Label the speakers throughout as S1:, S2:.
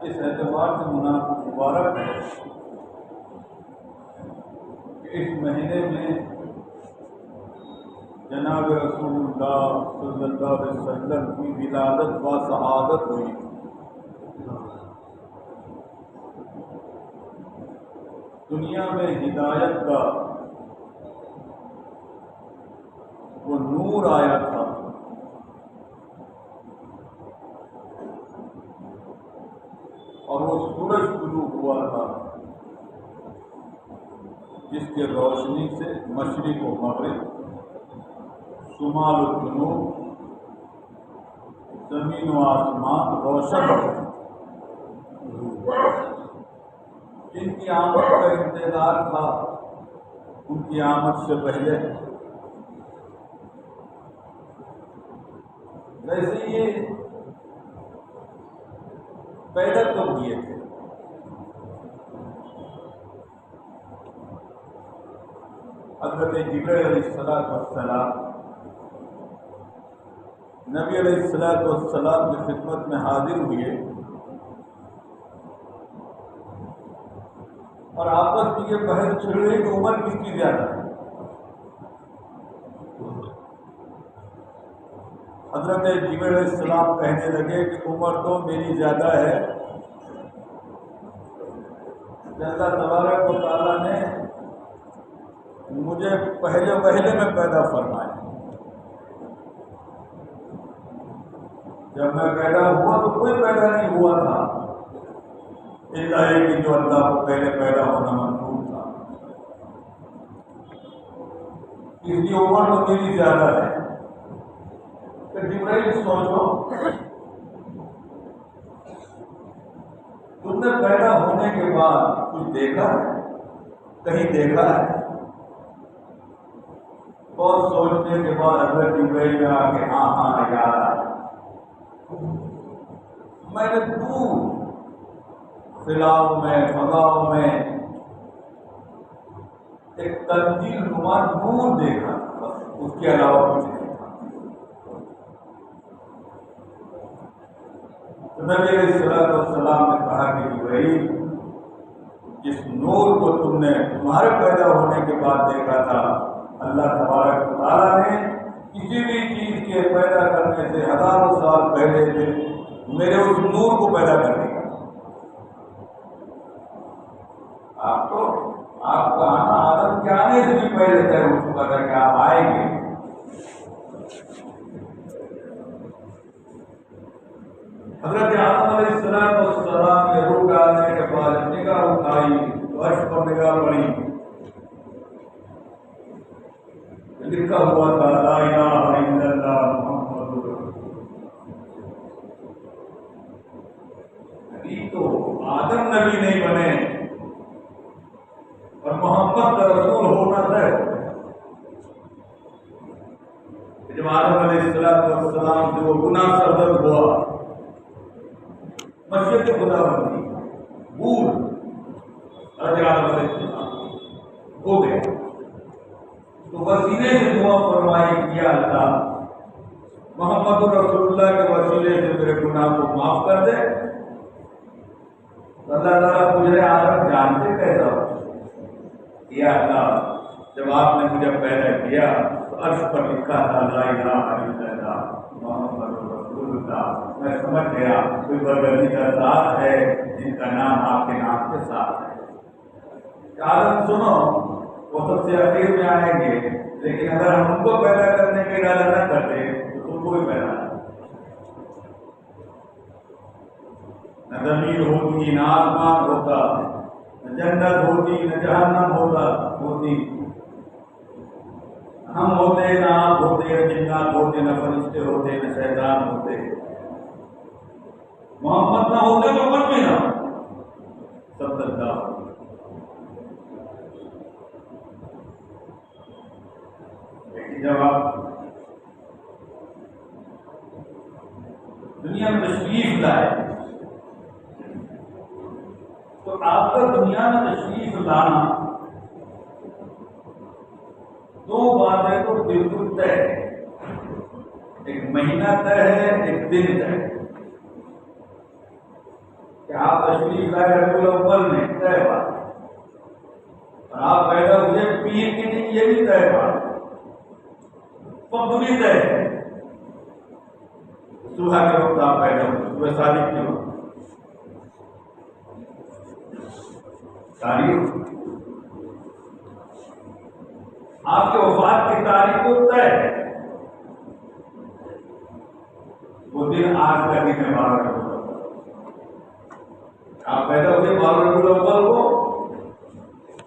S1: اس اعتبار سے مبارک ہے کہ اس مہینے میں جناب رسول اللہ صلی اللہ علیہ وسلم کی ولادت و شہادت ہوئی. دنیا میں ہدایت کا وہ نور آیا تھا. اور وہ سورج طلوع ہوا تھا جس کے روشنی سے مشرق و مغرب، شمال و جنوب، زمین و آسمان روشن ہو. جن کی آمد کا انتظار تھا ان کی آمد سے پہلے ویسے یہ پیدا تو ہوئے تھے. حضرت جبرائیل علیہ السلام نبی علیہ السلام کی خدمت میں حاضر ہوئے اور آپس میں یہ بحث چھڑ رہی کہ عمر کس کی زیادہ ہے. حضرت جبرائیل علیہ السلام کہنے لگے کہ عمر تو میری زیادہ ہے. اللہ تبارک و تعالیٰ نے مجھے پہلے میں پیدا فرمایا. جب میں پیدا ہوا تو کوئی پیدا نہیں ہوا تھا اللہ یہ کہ جو اللہ کو پہلے پیدا ہونا منظور تھا. اس کی عمر تو میری زیادہ ہے. کہ جبرائیل سوچو تم نے پیدا ہونے کے بعد کچھ دیکھا ہے، کہیں دیکھا ہے؟ بہت سوچنے کے بعد حضرت جبرائیل نے آ کے ہاں یاد آیا. میں نے دور خلاؤں میں فضاؤں میں ایک تنزیل نما نور دیکھا، اس کے علاوہ کچھ نہیں تھا. نبی علیہ السلام نے کہا کہ جبرائیل جس نور کو تم نے تمہارے پیدا ہونے کے بعد دیکھا تھا، اللہ تبارک و تعالیٰ نے کسی بھی چیز کے پیدا کرنے سے ہزاروں سال پہلے سے میرے اس نور کو پیدا کر دیا. آپ کا آنا آدم کے آنے سے بھی پہلے طے ہو چکا تھا کہ آپ آئیں گے. حضرت آدم علیہ السلام کے روح ڈالنے کے بعد نگاہ اٹھائی تو عرش پر نگاہ پڑی، لکھا ہوا تھا لا الہ الا اللہ محمد رسول اللہ. تو آدم نبی نہیں بنے اور محمد کا رسول ہونا طے. جب آدم علیہ السلام سے وہ گناہ سرزد ہوا، مشیت خدا بندی بھول حضرت آدم علیہ السلام ہو گئے تو وسیلے سے دعا فرمائی یا اللہ محمد رسول اللہ کے وسیلے سے میرے گناہ کو معاف کر دے. اللہ تعالیٰ مجھے آدم جانتے کیسا ہو؟ یا اللہ جب آپ نے مجھے پیدا کیا تو عرش پر لکھا تھا لا الہ الا اللہ محمد رسول اللہ. میں سمجھ گیا کوئی برگزیدہ ذات ہے جن کا نام آپ کے نام کے ساتھ ہے. آدم سنو وہ سب سے اخیر میں آئیں گے، لیکن اگر ہم ان کو پیدا کرنے کا ارادہ نہ کرتے تو تم کو بھی پیدا نہ زمین ہوتی، نہ آسمان ہوتا، نہ جنت ہوتی، نہ جہنم ہوتی. ہم ہوتے نہ آپ ہوتے، نہ جنات ہوتے، نہ فرشتے ہوتے، نہ شیطان ہوتے. محمد نہ ہوتے تو کچھ بھی نہ سب تک ہوتے. جب آپ دنیا میں تشریف لائے تو آپ کا دنیا میں تشریف لانا دو باتیں تو بالکل طے ہے. ایک مہینہ طے ہے، ایک دن طے ہے. کہ آپ تشریف لائے ربیع الاول میں، طے بات، اور آپ پیدا ہوئے پیر کے دن، یہ بھی طے بات، وقت بھی طے ہے، صبح کے وقت آپ پیدا ہوئے، صبح صادق کے وقت تاریخ، آپ کے وفات کی تاریخ کو طے ہے، وہ دن آج کا دن ہے 12 ربیع الاول، آپ پیدا ہوئے 12 ربیع الاول کو،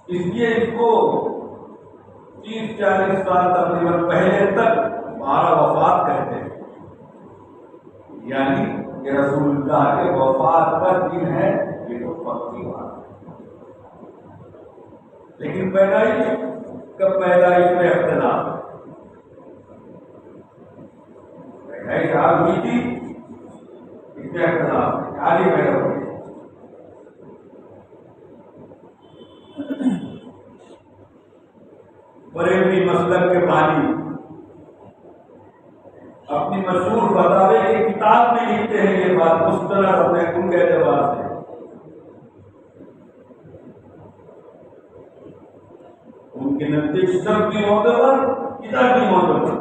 S1: اس لیے اس کو 30-40 سال تقریباً پہلے تک 12 وفات کہتے ہیں، یعنی کہ رسول اللہ کے وفات کا دن ہے، یہ تو پکی بات ہے۔ لیکن پیدائش پیدائش میں اختلاف ہے، پیدائش آج ہوئی تھی، اس میں اختلاف ہے، آج ہی پیدا ہوئی۔ بریلوی مسلک کے بانی اپنی مشہور فتاوی کی کتاب میں لکھتے ہیں یہ بات مستند اپنے ان کے اعتبار سے، ان کے نزدیک سب کی موتوں پر، کتاب کی موتوں پر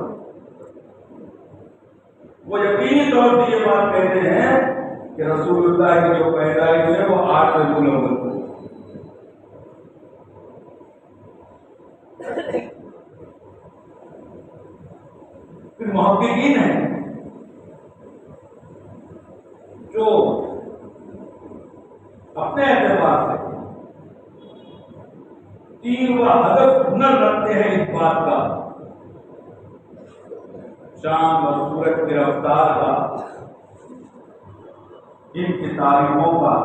S1: وہ یقینی طور سے یہ بات کہتے ہیں کہ رسول اللہ کی جو پیدائش ہے وہ 8 ربیع الاول کو، پھر محققین ہیں جو اپنے اعتبار سے تیر و ہدف ہنر رکھتے ہیں اس بات کا، شان اور سورج کی رفتار کا، ان کی تاریخوں کا،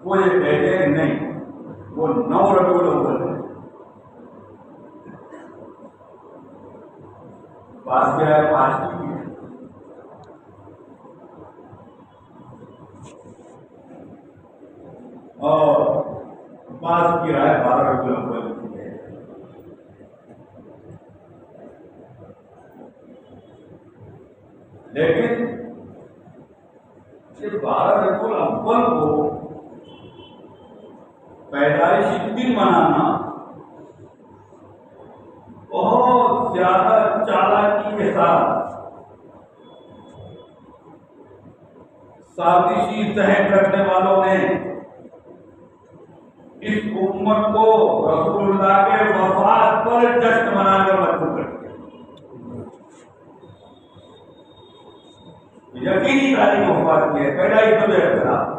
S1: وہ یہ کہتے ہیں نہیں، وہ 9 ربیع الاول ہے، بات کیا ہے 5 کی، اور بعض کی رائے 12 ربیع الاول کی ہے۔ لیکن یہ 12 ربیع الاول کو پیدائشی دن منانا بہت زیادہ چالاکی کے ساتھ، سازشی ذہن رکھنے والوں نے اس امت کو رسول اللہ کے وفات پر جشن منا کر مجبور کر دیا، یقینی تاریخ وفات کی ہے، پیدائش تو اختلاف۔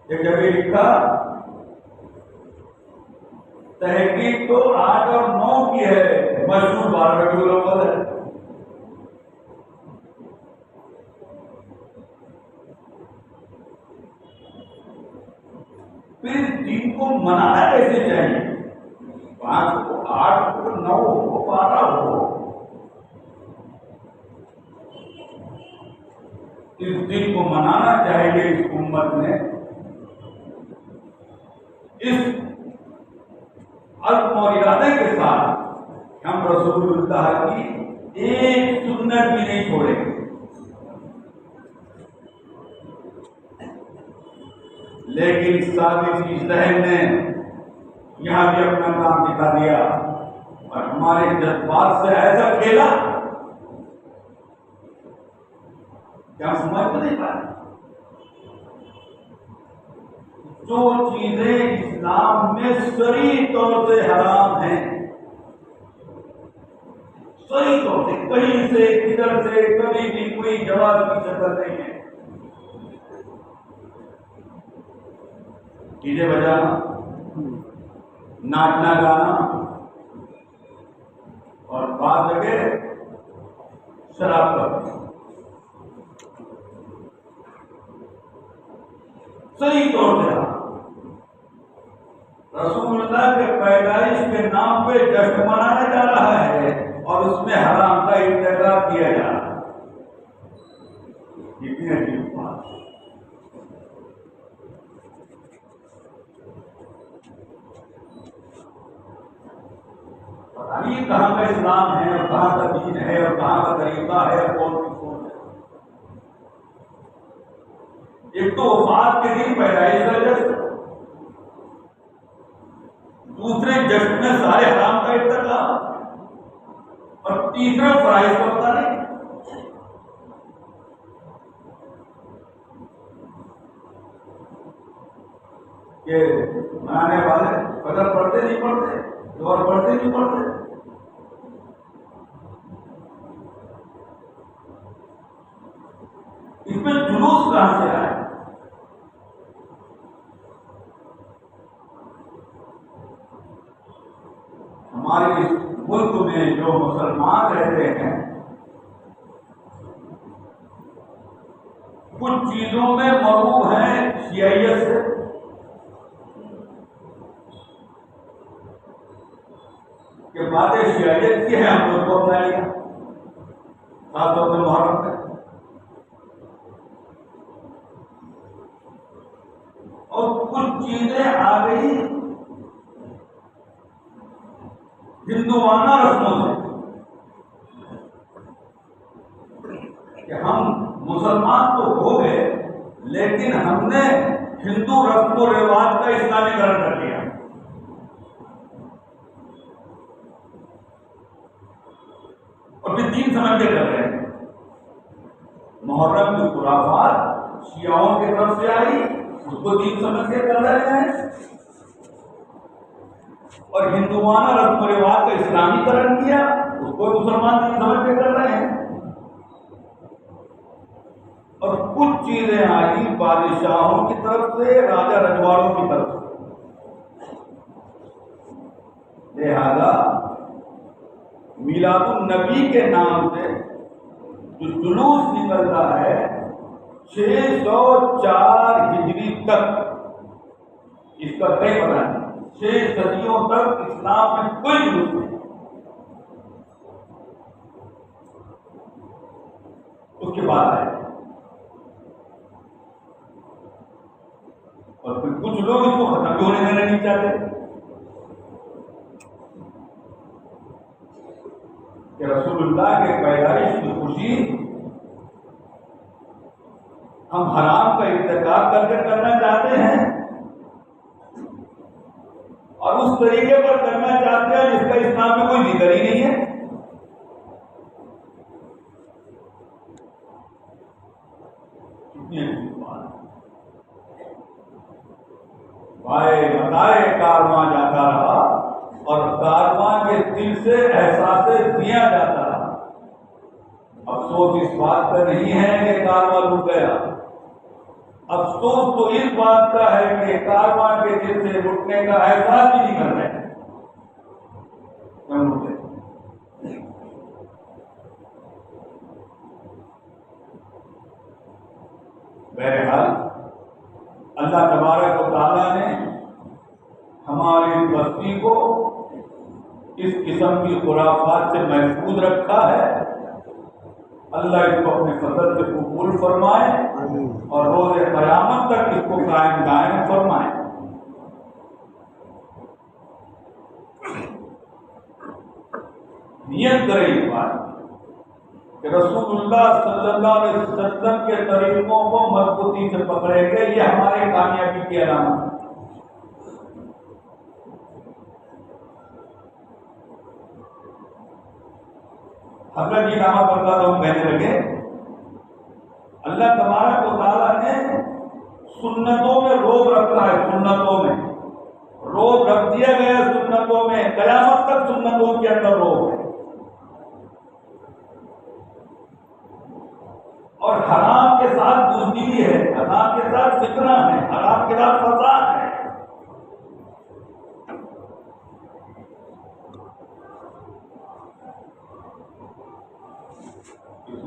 S1: ایک جگہ لکھا تحقیق تو 8 اور 9 کی ہے، مشہور 12 ربیع الاول ہے۔ پھر دن کو منانا کیسے چاہیے؟ 5 کو 8 کو 9 کو 12 ہو، اس دن کو منانا چاہیے اس امت نے، اس عزم اور ارادے کے ساتھ ہم رسول اللہ کی ایک سنت بھی نہیں چھوڑیں گے، لیکن سازشی ذہن نے یہاں بھی اپنا کام دکھا دیا اور ہمارے جذبات سے ایسا کھیلا کہ ہم سمجھ تو نہیں پائے۔ جو چیزیں اسلام میں صریح طور سے حرام ہیں، صحیح طور سے، کہیں سے کدھر سے کبھی بھی کوئی جواز کی شکل نہیں ہے، ڈیجے بجانا، ناچنا گانا، اور بعض جگہ شراب کرنا، صحیح طور سے رسول اللہ کے پیدائش کے نام پہ جشن منایا جا رہا ہے اور اس میں حرام کا ارتکاب کیا جا رہا ہے، کتنی عجیب بات۔ ابھی کہاں کا اسلام ہے اور کہاں کا دین ہے اور کہاں کا طریقہ ہے اور کون سی سوچ ہے. ایک تو وفات کے دن پیدائش کا جشن، دوسرے جشن میں سارے حرام کا ارتکاب، اور تیسرا فرائض کا پتہ نہیں. کہ منانے والے فجر پڑھتے نہیں پڑھتے، ظہر پڑھتے نہیں پڑھتے. اس میں جلوس کہاں سے آئے؟ ہمارے اس ملک میں جو مسلمان رہتے ہیں کچھ چیزوں میں مغرور ہیں شیعیت سے. کہ باتیں شیعیت کی ہیں ہم لوگ کو اپنا لیا، خاص طور سے محرم میں. اور کچھ چیزیں آ گئی ہندوانہ رسموں سے کہ ہم مسلمان تو ہو گئے لیکن ہم نے ہندو رسم و رواج کا اسلامیکرن کر لیا. اور پھر دین سمجھ کے کر رہے ہیں. محرم کی خرافات شیعوں کی طرف سے آئی، اس کو دین سمجھ کے کر رہے ہیں، اور ہندوانہ رسم و رواج کا اسلامی کرن کیا، اس کو مسلمان دین سمجھ کے کر رہے ہیں. اور کچھ چیزیں آئی بادشاہوں کی طرف سے، راجا رجواڑوں کی طرف سے. لہذا میلاد النبی کے نام سے جو جلوس نکلتا ہے 604 ہجری تک، اس کا طے پتہ نہیں، 6 صدیوں تک اسلام میں کوئی جلوس نہیں. اس کے بعد آئے اور پھر کچھ لوگ اس کو ختم بھی ہونے دینا نہیں چاہتے کہ رسول اللہ کے پیدائش کی خوشی ہم حرام کا ارتکاب کر کے کرنا چاہتے ہیں اور اس طریقے پر کرنا چاہتے ہیں جس کا اسلام میں کوئی ذکر ہی نہیں ہے. بائے بتائے کارواں جاتا رہا اور کارواں کے دل سے احساس دیا جاتا رہا. افسوس اس بات کا نہیں ہے کہ کارواں رک گیا، افسوس تو اس بات کا ہے کہ کارواں کے دل سے رکنے کا احساس بھی نہیں کر رہے. بہرحال اللہ تبارک و تعالیٰ نے ہماری بستی کو اس قسم کی خرافات سے محفوظ رکھا ہے. اللہ اس کو اپنے فضل سے قبول فرمائے اور روز قیامت تک اس کو قائم دائم فرمائے. نیت کرے اس بات کہ رسول اللہ صلی اللہ علیہ وسلم کے طریقوں کو مضبوطی سے پکڑے گے، یہ ہمارے کامیابی کی علامت ہے. حضرت جی نامہ پڑھتا تو ہم کہنے لگے اللہ تبارک و تعالیٰ نے سنتوں میں روب رکھا ہے، سنتوں میں روب رکھ دیا گیا ہے، سنتوں میں قیامت تک سنتوں کے اندر روب ہے. اور حرام کے ساتھ بزدلی ہے، حرام کے ساتھ فتنہ ہے، حرام کے ساتھ فساد ہے.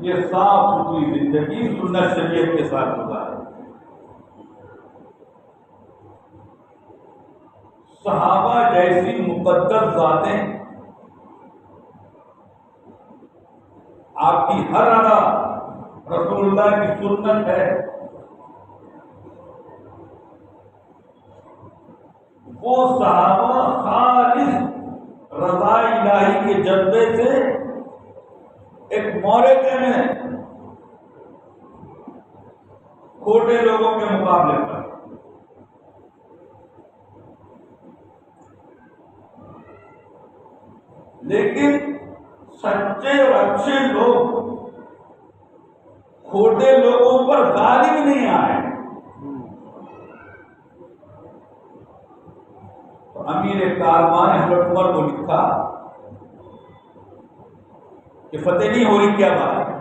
S1: یہ صاف ستھری زندگی سنت شریعت کے ساتھ گزارے. صحابہ جیسی مقدس ذاتیں آپ کی ہر ادا رسول اللہ کی سنت ہے. وہ صحابہ خالص رضا الہی معرکے میں کھوٹے لوگوں کے مقابلے پر، لیکن سچے اور اچھے لوگ کھوٹے لوگوں پر غالب نہیں آئے۔ تو امیر کاروان حضرت عمر کو لکھا کہ فتح نہیں ہو رہی، کیا بات ہے؟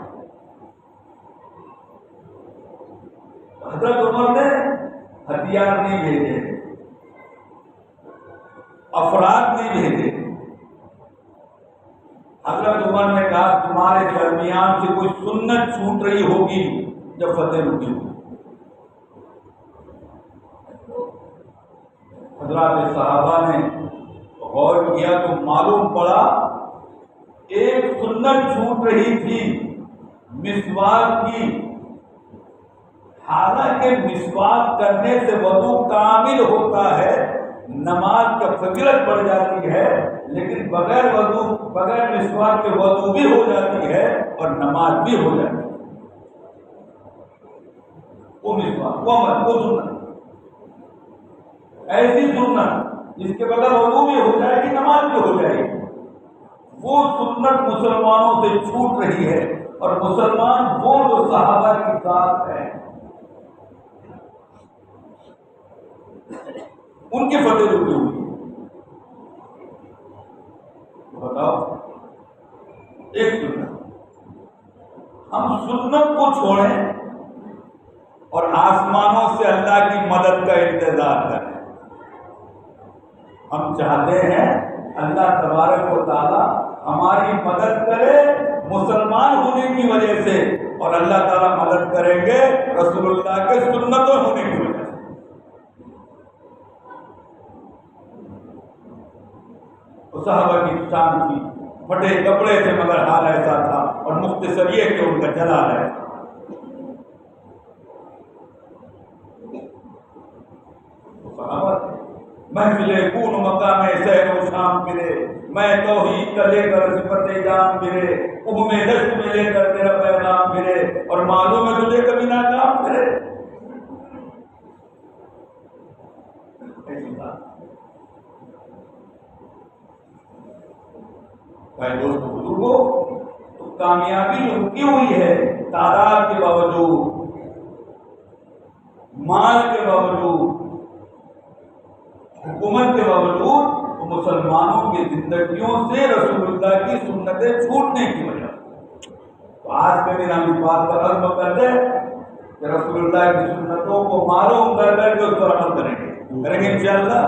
S1: حضرت عمر نے ہتھیار نہیں بھیجے، افراد نہیں بھیجے۔ حضرت عمر نے کہا تمہارے درمیان سے کوئی سنت چھوٹ رہی ہوگی جب فتح رکی ہوگی۔ حضرات صحابہ نے غور کیا تو معلوم پڑا ایک سنت چھوٹ رہی تھی، مسواک کی۔ حالانکہ مسواک کرنے سے وضو کامل ہوتا ہے، نماز کا فضیلت بڑھ جاتی ہے، لیکن بغیر وضو، بغیر مسواک کے وضو بھی ہو جاتی ہے اور نماز بھی ہو جاتی ہے۔ وہ مسواک، وہ عمل، وہ سنت، ایسی سنت جس کے بغیر وضو بھی ہو جائے گی، نماز بھی ہو جائے گی، وہ سنت مسلمانوں سے چھوٹ رہی ہے۔ اور مسلمان وہ جو صحابہ کی ذات ہے، ان کی فتح رکی ہوئی۔ بتاؤ، ایک سنت، ہم سنت کو چھوڑیں اور آسمانوں سے اللہ کی مدد کا انتظار کریں۔ ہم چاہتے ہیں اللہ تبارک و تعالی ہماری مدد کرے مسلمان ہونے کی وجہ سے، اور اللہ تعالیٰ مدد کریں گے رسول اللہ کے سنتوں ہونے کی وجہ سے۔ صحابہ کی شان تھی، پھٹے کپڑے تھے مگر حال ایسا تھا، اور مختصر یہ کہ ان کا جلال ہے۔ صحابہ محفل کون مقام سحر و شام گرے، میں توحید کا لے کر صفت جام گرے، میں دشت میں لے کر تیرا پیغام گرے، اور معلوم ہے تجھے کبھی ناکام کرے۔ ایسی بات بھائی دوست بزرگوں، تو کامیابی رکی ہوئی ہے تعداد کے باوجود، مال کے باوجود، حکومت کے باوجود، تو مسلمانوں کی زندگیوں سے رسول اللہ کی سنتیں چھوٹنے کی وجہ۔ تو آج کے دن ہم اس بات کا عزم کر دیں کہ رسول اللہ کی سنتوں کو معلوم کر کے اس پر عمل کریں گے انشاءاللہ۔